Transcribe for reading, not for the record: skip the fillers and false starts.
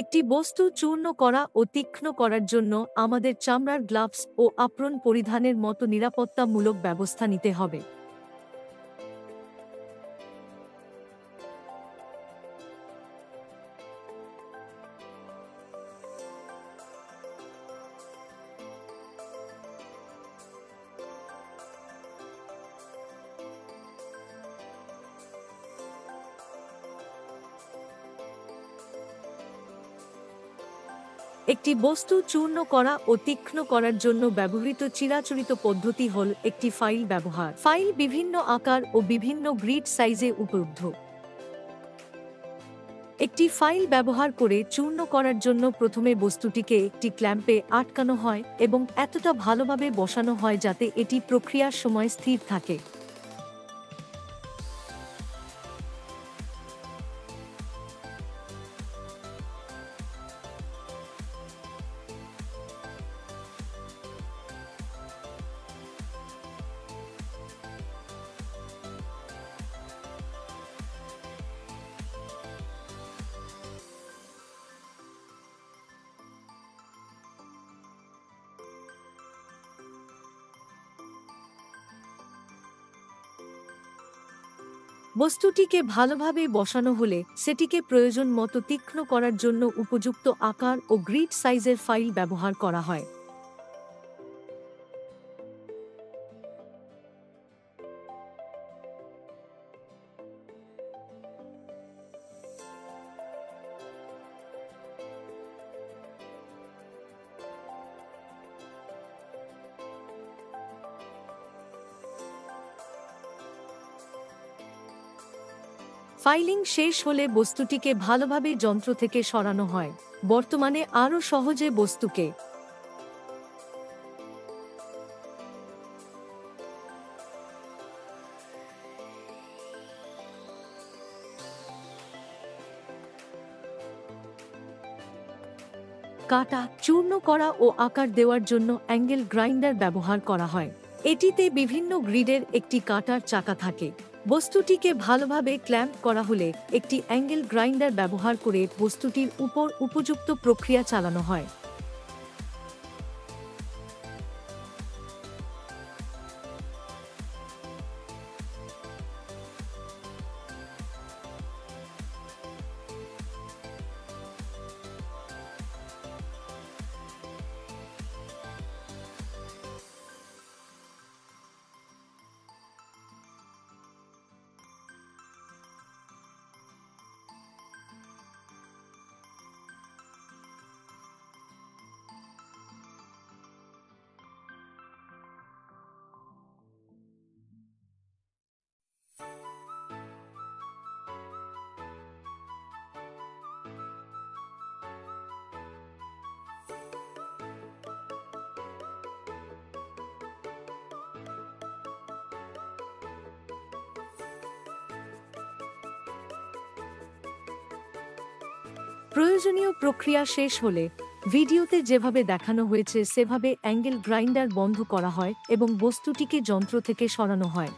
একটি বস্তু চূর্ণ করা ও তীক্ষ্ণ করার জন্য আমাদের চামড়ার গ্লাভস ও আপ্রন পরিধানের মতো নিরাপত্তামূলক ব্যবস্থা নিতে হবে। একটি বস্তু চূর্ণ করা ও তীক্ষ্ণ করার জন্য ব্যবহৃত চিরাচরিত পদ্ধতি হল একটি ফাইল ব্যবহার। ফাইল বিভিন্ন আকার ও বিভিন্ন গ্রিড সাইজে উপলব্ধ। একটি ফাইল ব্যবহার করে চূর্ণ করার জন্য প্রথমে বস্তুটিকে একটি ক্ল্যাম্পে আটকানো হয় এবং এতটা ভালোভাবে বসানো হয় যাতে এটি প্রক্রিয়ার সময় স্থির থাকে। বস্তুটিকে ভালোভাবে বসানো হলে সেটিকে প্রয়োজন মতো তীক্ষ্ণ করার জন্য উপযুক্ত আকার ও গ্রিড সাইজের ফাইল ব্যবহার করা হয়। ফাইলিং শেষ হলে বস্তুটিকে ভালোভাবে যন্ত্র থেকে সরানো হয়। বর্তমানে আরও সহজে বস্তুকে কাটা, চূর্ণ করা ও আকার দেওয়ার জন্য অ্যাঙ্গেল গ্রাইন্ডার ব্যবহার করা হয়। এটিতে বিভিন্ন গ্রিডের একটি কাটার চাকা থাকে। বস্তুটিকে ভালোভাবে ক্ল্যাম্প করা হলে একটি অ্যাঙ্গেল গ্রাইন্ডার ব্যবহার করে বস্তুটির উপর উপযুক্ত প্রক্রিয়া চালানো হয়। প্রয়োজনীয় প্রক্রিয়া শেষ হলে ভিডিওতে যেভাবে দেখানো হয়েছে সেভাবে অ্যাঙ্গেল গ্রাইন্ডার বন্ধ করা হয় এবং বস্তুটিকে যন্ত্র থেকে সরানো হয়।